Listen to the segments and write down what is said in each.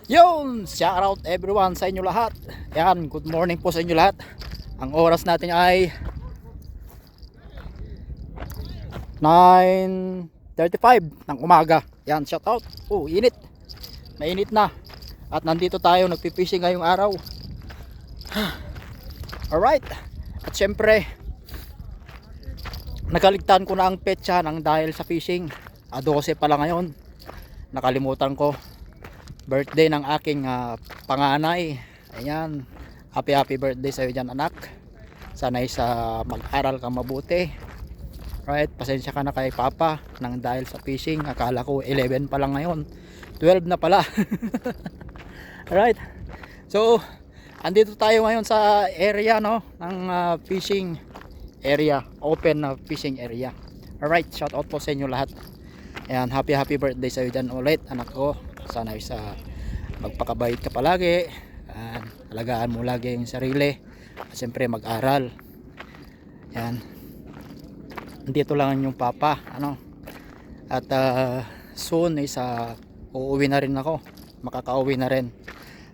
Yun, shout out everyone sa inyo lahat. Yan, good morning po sa inyo lahat. Ang oras natin ay 9:35 ng umaga. Yan, shout out. Oh, init. Mainit na. At nandito tayo nagpipishing ngayong araw. Alright. At syempre, nakaligtaan ko na ang petsa ng dahil sa fishing. 12 pa lang ngayon. Nakalimutan ko. Birthday ng aking panganay. Ayan, happy birthday sa iyo dyan, anak. Sana'y sa mag-aral kang mabuti. Right, pasensya ka na kay papa nang dahil sa fishing. Akala ko 11 pa lang ngayon, 12 na pala. Alright, so andito tayo ngayon sa area, no, ng fishing area, open na fishing area. Alright, shout out po sa inyo lahat. Ayan, happy birthday sa iyo dyan ulit, anak ko. Sana sa magpakabait ka palagi, alagaan mo lagi yung sarili, at siyempre mag-aral. Yan, dito lang yung papa, ano, at soon is uuwi na rin ako, makakauwi na rin.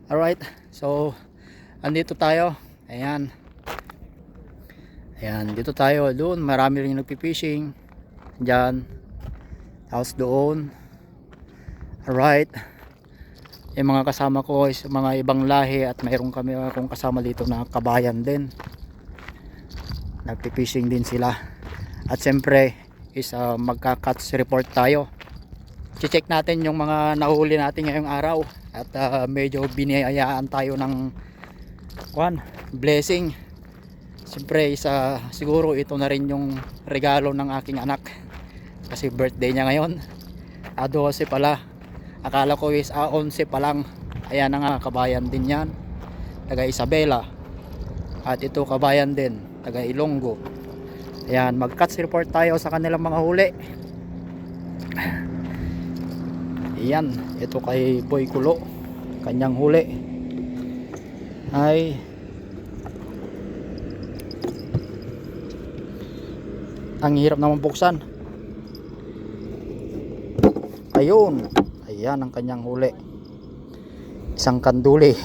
Alright, so andito tayo. Ayan, dito tayo. Doon marami rin nagpipishing dyan, tapos doon. Alright, yung mga kasama ko is mga ibang lahi, at mayroon kami akong kasama dito na kabayan din, nagpipishing din sila. At siyempre is magka-catch report tayo. Check natin yung mga nahuli natin ngayong araw. At medyo biniyayaan tayo ng blessing. Siyempre is siguro ito na rin yung regalo ng aking anak, kasi birthday niya ngayon. 12 pala, akala ko is 11 pa lang. Ayan na nga, kabayan din yan, taga Isabela. At ito kabayan din, taga Ilonggo. Ayan, mag-catch report tayo sa kanilang mga huli. Ayan, ito kay Boy Kulo, kanyang huli ay ang hirap naman buksan. Ayun, ayan ang kanyang huli, isang kanduli.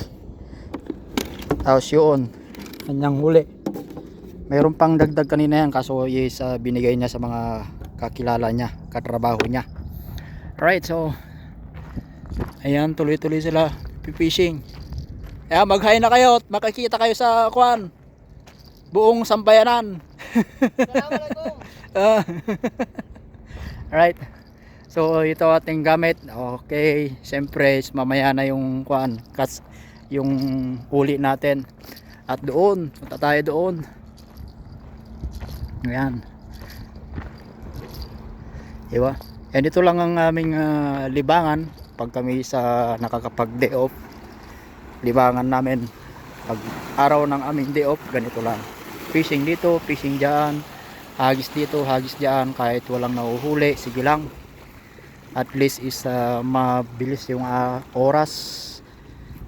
Tapos yun, kanyang huli. Mayroon pang dagdag kanina yan, kaso is binigay niya sa mga kakilala niya, katrabaho niya. Alright, so ayan, tuloy-tuloy sila fishing. Ayan, mag-hi na kayo at makikita kayo sa buong sambayanan. Assalamualaikum. Alright, so ito ating gamit. Okay, siyempre mamaya na yung yung huli natin. At doon, punta tayo doon. Ayan, diba? And ito lang ang aming libangan pag kami sa nakakapag day off. Libangan namin pag araw ng aming day off, ganito lang. Fishing dito, fishing dyan, hagis dito, hagis dyan. Kahit walang nahuhuli, sige lang. At least is mabilis yung oras,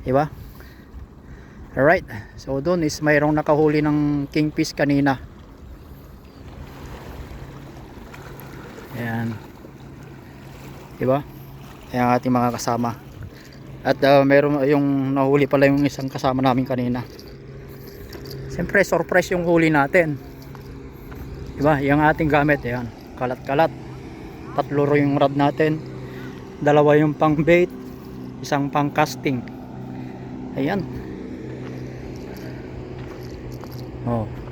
diba? Alright, so doon is mayroong nakahuli ng kingfish kanina. Ayan, diba? Ayan ating mga kasama. At mayroong yung nahuli pala yung isang kasama namin kanina. Siyempre surprise yung huli natin, diba? Yung ating gamit, ayan, kalat-kalat. 3 yung rod natin, 2 yung pang bait, 1 pang casting. Ayan.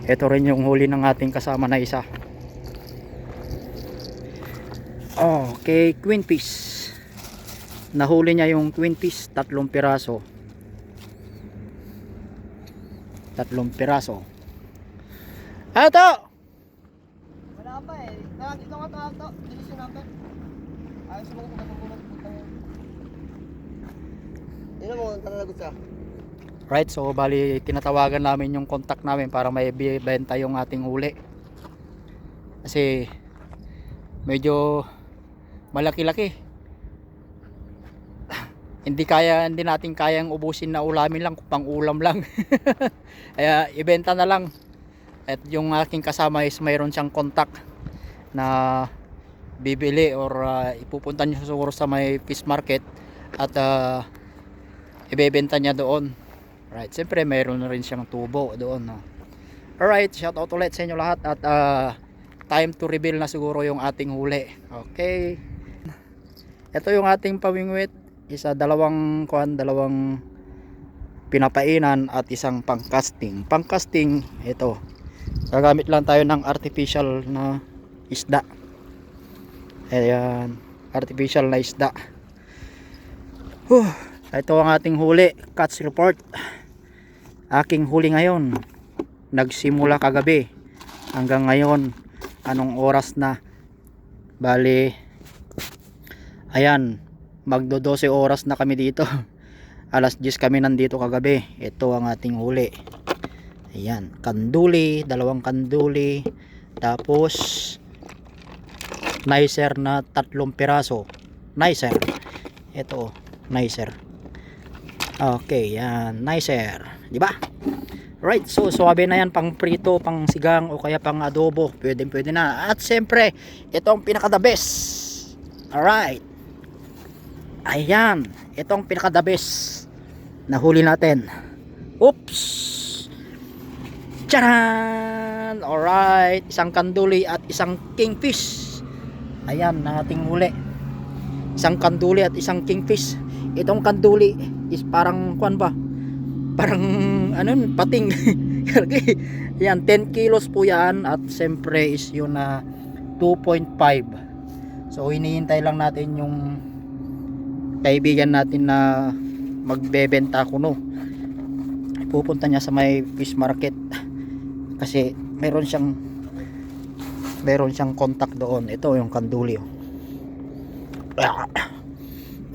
Ito rin yung huli ng ating kasama na isa. Okay, queenfish. Nahuli niya yung queenfish, 3 piraso. 3 piraso. Ito! Wala pa eh. Ito nga to. Division number. Ayos mo kung katungkulan po tayo. Yun mo, talagot sa. Right, so bali tinatawagan namin yung contact namin para may benta yung ating huli. Kasi medyo malaki-laki. Hindi natin kayang ubusin na ulamin lang, pang ulam lang. Kaya ibenta na lang. At yung aking kasama is mayroon siyang contact na bibili or ipupunta niyo siguro sa may fish market at ibebenta niya doon. Right, siyempre mayroon na rin siyang tubo doon, no? Alright, shout out ulit sa inyo lahat at time to reveal na siguro yung ating huli. Okay, ito yung ating pamingwit, dalawang pinapainan at isang pang casting. Ito, gagamit lang tayo ng artificial na isda. Ayan, artificial na isda. Ito ang ating huli, catch report. Aking huli ngayon, nagsimula kagabi hanggang ngayon. Anong oras na? Bali, ayan, magdo 12 oras na kami dito. Alas 10 kami nandito kagabi. Ito ang ating huli. Ayan, kanduli, dalawang kanduli, tapos nicer na 3 piraso. Nicer. Ito, nicer. Okay, yan, nicer, di ba? Right, so suwabe na yan, pang prito, pang sigang o kaya pang adobo. Pwede na. At siyempre, ito ang pinaka the best. Alright. Ayan, ito ang pinaka the best. Nahuli natin. Oops. Charan! Alright, isang kanduli at isang kingfish. Ayan, na ating huli. Isang kanduli at isang kingfish. Itong kanduli is parang kuan ba? Parang pating. Yan, 10 kilos po yan. At siyempre is yun na 2.5. So hinihintay lang natin yung kaibigan natin na magbebenta kuno. Pupunta niya sa may fish market kasi meron siyang contact doon. Ito yung kanduli, oh.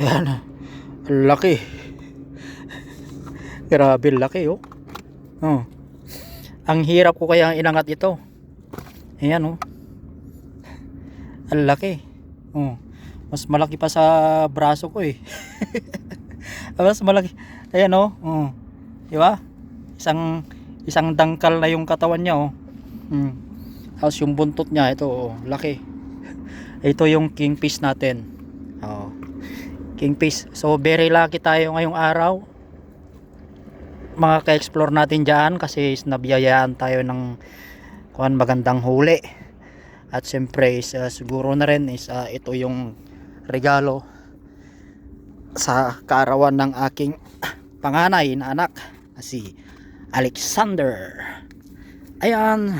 Ayan, laki. Grabe laki, oh. Oh. Ang hirap ko kaya inangat ito. Ayan, oh. Ang laki. Oh. Mas malaki pa sa braso ko, eh. Mas malaki. Ayan, oh. Oh. Di ba? Isang dangkal na yung katawan niya, oh. Tapos yung buntot niya, ito, oh, laki. Ito yung kingfish natin. Oh. Kingfish. So very lucky tayo ngayong araw. Mga ka-explore natin diyan kasi nabiyayaan tayo ng magandang huli. At siyempre siguro na rin ito yung regalo sa kaarawan ng aking panganay na anak na si Alexander. Ayan,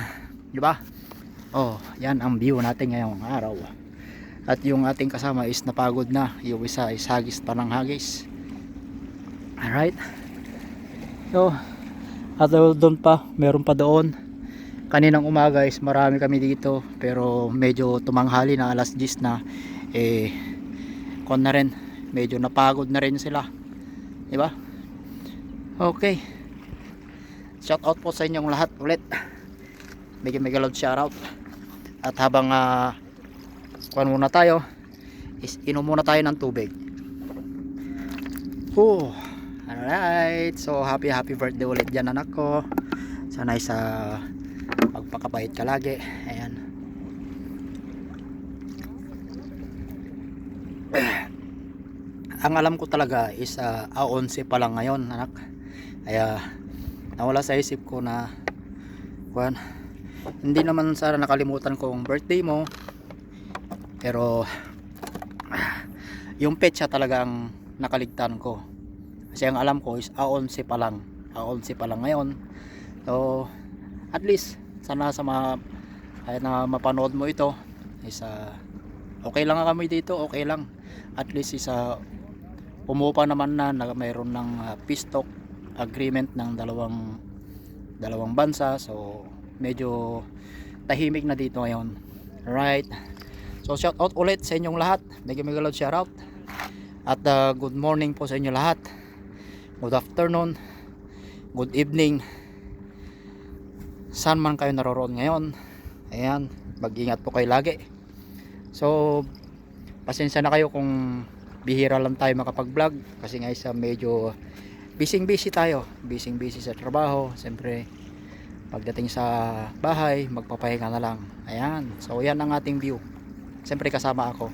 di ba? Oh, yan ang view natin ngayong araw. At yung ating kasama is napagod na. Yung isa is hagis pa ng hagis. Alright. So, at doon pa, meron pa doon. Kaninang umaga is marami kami dito. Pero medyo tumanghali na, alas 10 na. Kon na rin. Medyo napagod na rin sila. Diba? Okay. Shout out po sa inyong lahat ulit. Mega loud shout out. At habang muna tayo, inom muna tayo ng tubig. Alright, so happy birthday ulit dyan, anak ko. Sana magpakabait ka lagi. Ayan. Ang alam ko talaga is 11 pa lang ngayon, anak. Kaya nawala sa isip ko na hindi naman sana nakalimutan ko ang birthday mo. Pero yung petsa talagang nakaligtan ko. Kasi ang alam ko is 11 pa lang. 11 pa lang ngayon. So at least sana sa kahit na mapanood mo ito is okay lang kami dito, okay lang. At least is umupa naman na mayroon ng peace talk agreement ng dalawang bansa. So medyo tahimik na dito ngayon. Alright. So shout out ulit sa inyong lahat. Mega loud shout out. At good morning po sa inyo lahat. Good afternoon. Good evening. Saan man kayo naroroon ngayon. Ayan, mag-ingat po kayo lagi. So pasensya na kayo kung bihira lang tayo makapag-vlog kasi nga medyo busy tayo. Busy sa trabaho. Siyempre pagdating sa bahay, magpapahinga na lang. Ayan. So yan ang ating view. Siyempre kasama ako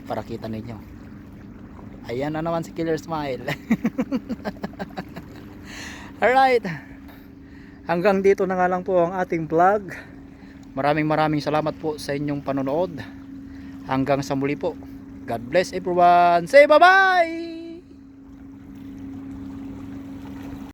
para kita ninyo. Ayan na naman si Killer Smile. Alright. Hanggang dito na nga lang po ang ating vlog. Maraming salamat po sa inyong panonood. Hanggang sa muli po. God bless everyone. Say bye-bye!